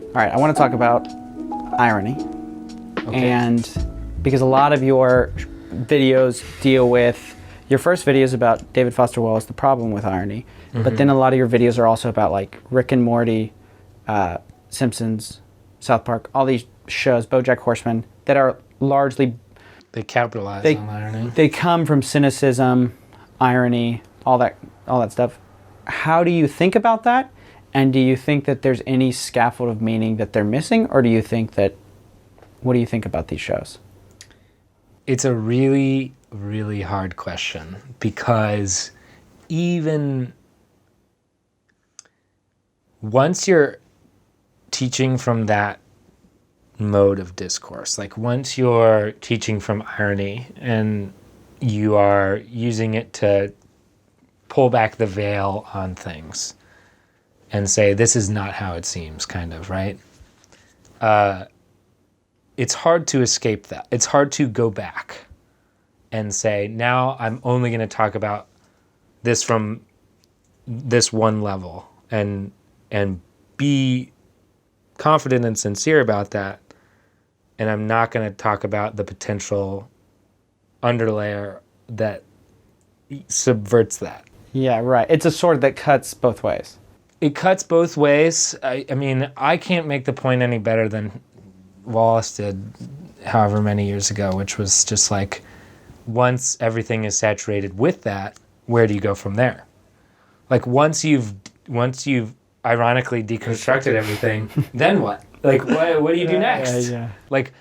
All right, I want to talk about irony. Okay. And because a lot of your videos deal with, your first video is about David Foster Wallace, the problem with irony. But then a lot of your videos are also about like Rick and Morty, Simpsons, South Park, all these shows, bojack Horseman, that are largely... They capitalize on irony. They come from cynicism, irony, all that stuff. How do you think about that? And do you think that there's any scaffold of meaning that they're missing? Or do you think that... What do you think about these shows? It's a really, really hard question because even once you're teaching from that mode of discourse, like once you're teaching from irony and you are using it to pull back the veil on things and say, this is not how it seems, kind of, right? It's hard to escape that. It's hard to go back and say, now I'm only going to talk about this from this one level and be confident and sincere about that. And I'm not going to talk about the potential underlayer that subverts that. Yeah, right. It's a sword that cuts both ways. It cuts both ways. I mean, I can't make the point any better than Wallace did however many years ago, which was just like, once everything is saturated with that, where do you go from there? Like once you've ironically deconstructed everything, then what? Like what do you do next? Yeah. Like,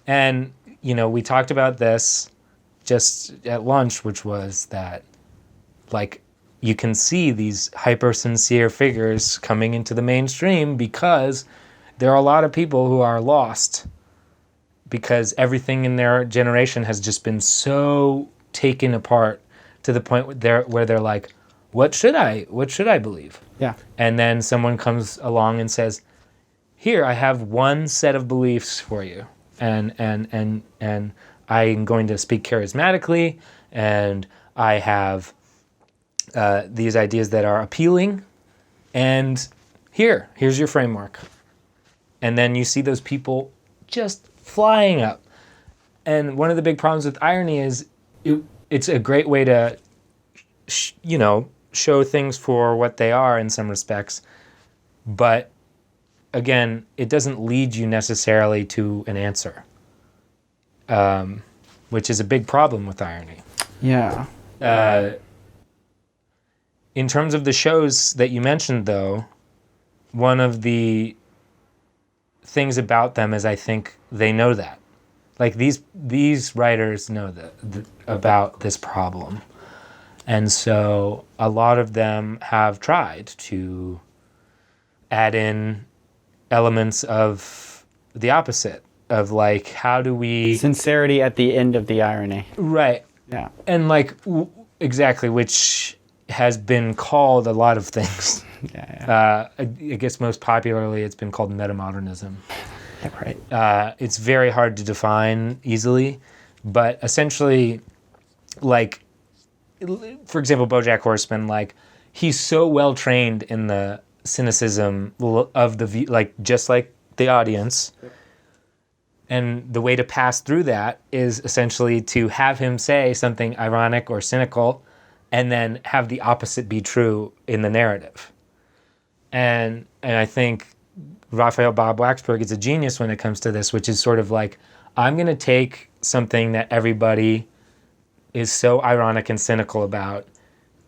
and we talked about this just at lunch, which was that like you can see these hyper sincere figures coming into the mainstream because there are a lot of people who are lost because everything in their generation has just been so taken apart to the point where they're like, what should I believe? Yeah. And then someone comes along and says, here, I have one set of beliefs for you. And I'm going to speak charismatically, and I have these ideas that are appealing, and here's your framework. And then you see those people just flying up. And one of the big problems with irony is it's a great way to, show things for what they are in some respects. But again, it doesn't lead you necessarily to an answer, which is a big problem with irony. Yeah. In terms of the shows that you mentioned, though, one of the things about them is I think they know that. Like these writers know about this problem. And so a lot of them have tried to add in elements of the opposite of like, how do we... Sincerity at the end of the irony. Right. Yeah. And like, exactly, which has been called a lot of things. Yeah. I guess most popularly it's been called metamodernism. Yeah, right. It's very hard to define easily, but essentially, like, for example, bojack Horseman, like, he's so well trained in the cynicism of the, like, just like the audience. And the way to pass through that is essentially to have him say something ironic or cynical and then have the opposite be true in the narrative. And I think Raphael Bob Waxberg is a genius when it comes to this, which is sort of like, I'm going to take something that everybody is so ironic and cynical about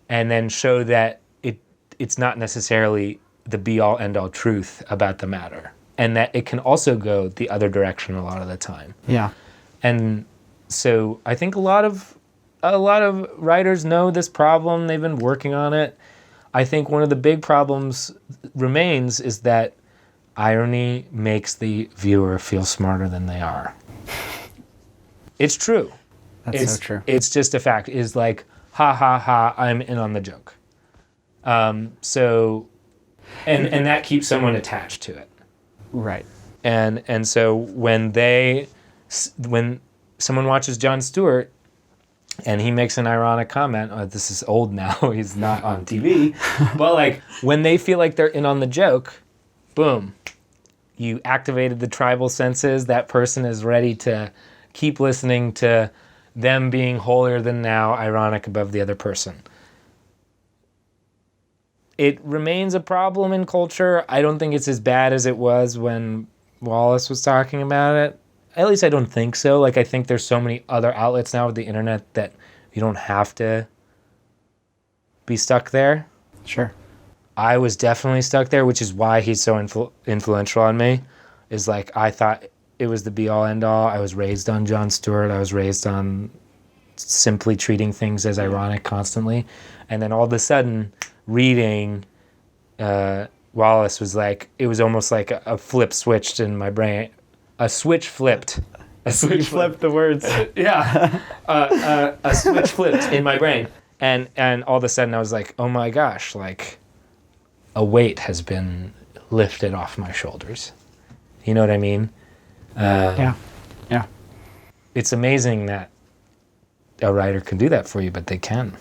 and then show that it's not necessarily the be-all, end-all truth about the matter, and that it can also go the other direction a lot of the time. Yeah. And so I think a lot of writers know this problem. They've been working on it. I think one of the big problems remains is that irony makes the viewer feel smarter than they are. It's true. That's so true. It's just a fact. It's like, ha, ha, ha, I'm in on the joke. So, and that keeps someone attached to it. Right. And so when someone watches Jon Stewart and he makes an ironic comment. Oh, this is old now. He's not on TV. But like when they feel like they're in on the joke, boom, you activated the tribal senses. That person is ready to keep listening to them being holier than thou, ironic above the other person. It remains a problem in culture. I don't think it's as bad as it was when Wallace was talking about it. At least I don't think so. Like, I think there's so many other outlets now with the internet that you don't have to be stuck there. Sure. I was definitely stuck there, which is why he's so influential on me. Is like, I thought it was the be-all, end-all. I was raised on Jon Stewart. I was raised on simply treating things as ironic constantly. And then all of a sudden, reading Wallace was like, it was almost like a flip switched in my brain. A switch flipped. You flipped the words. Yeah. A switch flipped in my brain. And all of a sudden I was like, oh my gosh, like a weight has been lifted off my shoulders. You know what I mean? Yeah. It's amazing that a writer can do that for you, but they can.